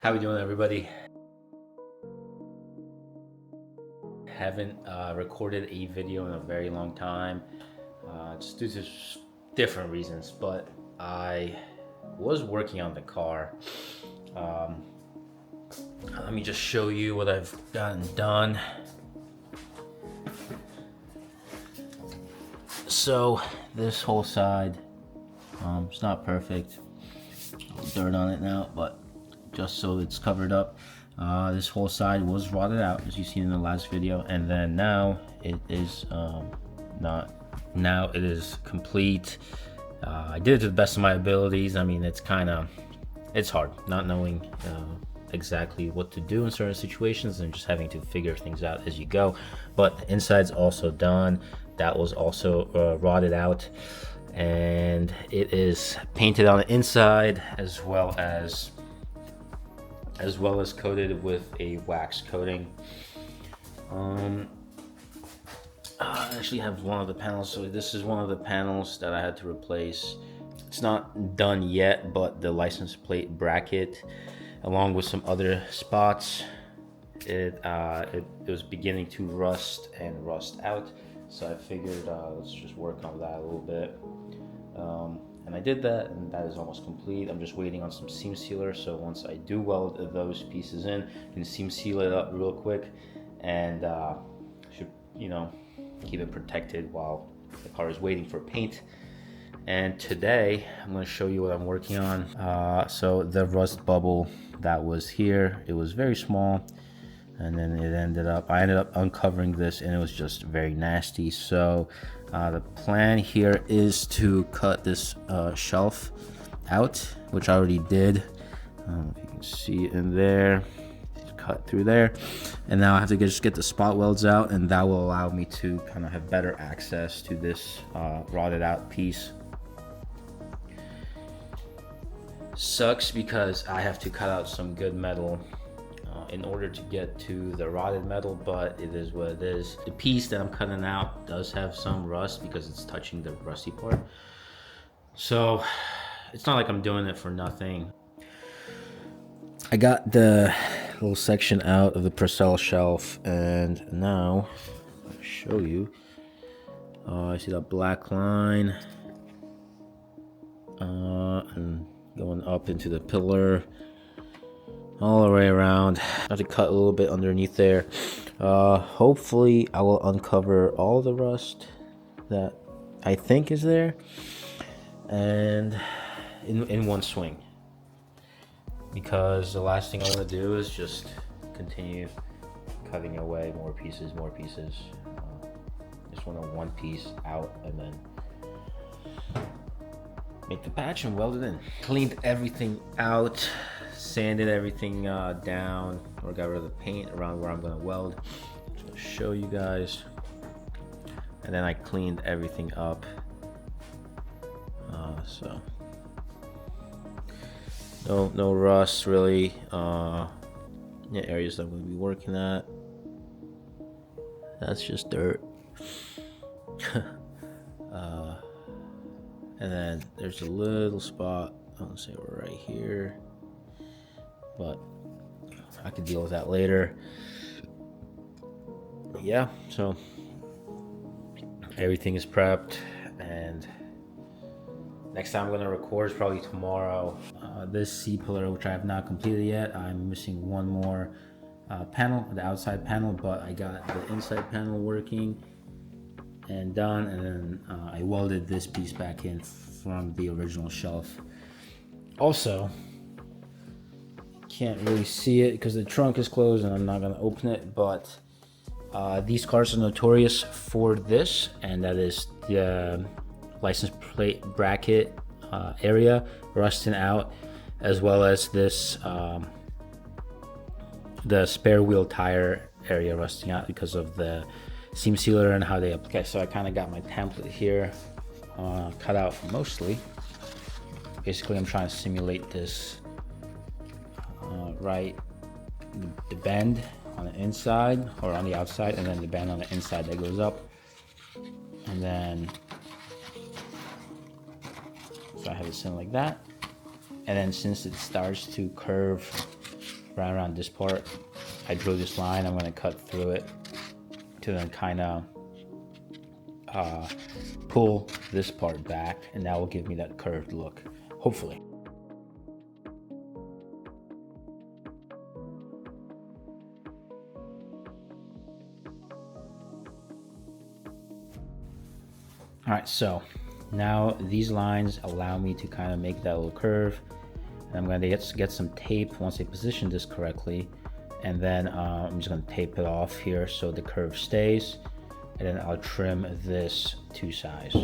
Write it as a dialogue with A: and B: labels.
A: How we doing, everybody? Haven't recorded a video in a very long time, just due to different reasons. But I was working on the car. Um, Let me just show you what I've gotten done. So this whole side, it's not perfect. Dirt on it now, but just so it's covered up. This whole side was rotted out, as you seen in the last video, and then now it is not. Now it is complete. I did it to the best of my abilities. I mean, it's hard not knowing exactly what to do in certain situations and just having to figure things out as you go. But the inside's also done. That was also rotted out, and it is painted on the inside as well as coated with a wax coating. I actually have one of the panels, so this is one of the panels that I had to replace. It's not done yet, but the license plate bracket, along with some other spots, it was beginning to rust out. So I figured let's just work on that a little bit. And I did that, and that is almost complete. I'm just waiting on some seam sealer, so once I do weld those pieces in, I can seam seal it up real quick, and should, keep it protected while the car is waiting for paint. And today I'm going to show you what I'm working on. So the rust bubble that was here, it was very small, and then I ended up uncovering this, and it was just very nasty. So the plan here is to cut this shelf out, which I already did. I don't know if you can see it in there. It's cut through there, and now I have to just get the spot welds out, and that will allow me to kind of have better access to this rotted out piece. Sucks because I have to cut out some good metal in order to get to the rotted metal, but it is what it is. The piece that I'm cutting out does have some rust because it's touching the rusty part. So it's not like I'm doing it for nothing. I got the little section out of the Purcell shelf, and now I'll show you. I see that black line and going up into the pillar all the way around. I have to cut a little bit underneath there. Hopefully I will uncover all the rust that I think is there, and in one swing, because the last thing I want to do is just continue cutting away more pieces. Just want to one piece out and then make the patch and weld it in. Cleaned everything out, sanded everything down, or got rid of the paint around where I'm going to weld. Just going to show you guys. And then I cleaned everything up. So no rust really. Areas that I'm going to be working at. That's just dirt. And then there's a little spot, I want to say right here, but I can deal with that later. Yeah, so everything is prepped, and next time I'm going to record is probably tomorrow. This C-pillar, which I have not completed yet, I'm missing one more panel, the outside panel, but I got the inside panel working and done, and then I welded this piece back in from the original shelf. Also, can't really see it because the trunk is closed and I'm not going to open it, but these cars are notorious for this, and that is the license plate bracket area rusting out, as well as this the spare wheel tire area rusting out because of the seam sealer and how they apply. Okay, so I kind of got my template here cut out mostly. Basically, I'm trying to simulate this right, the bend on the inside or on the outside, and then the bend on the inside that goes up, and then so I have it sitting like that, and then since it starts to curve right around this part. I drew this line, I'm gonna cut through it to then kind of pull this part back, and that will give me that curved look, hopefully. All right, so now these lines allow me to kind of make that little curve. And I'm going to get some tape once I position this correctly. And then I'm just going to tape it off here so the curve stays. And then I'll trim this to size.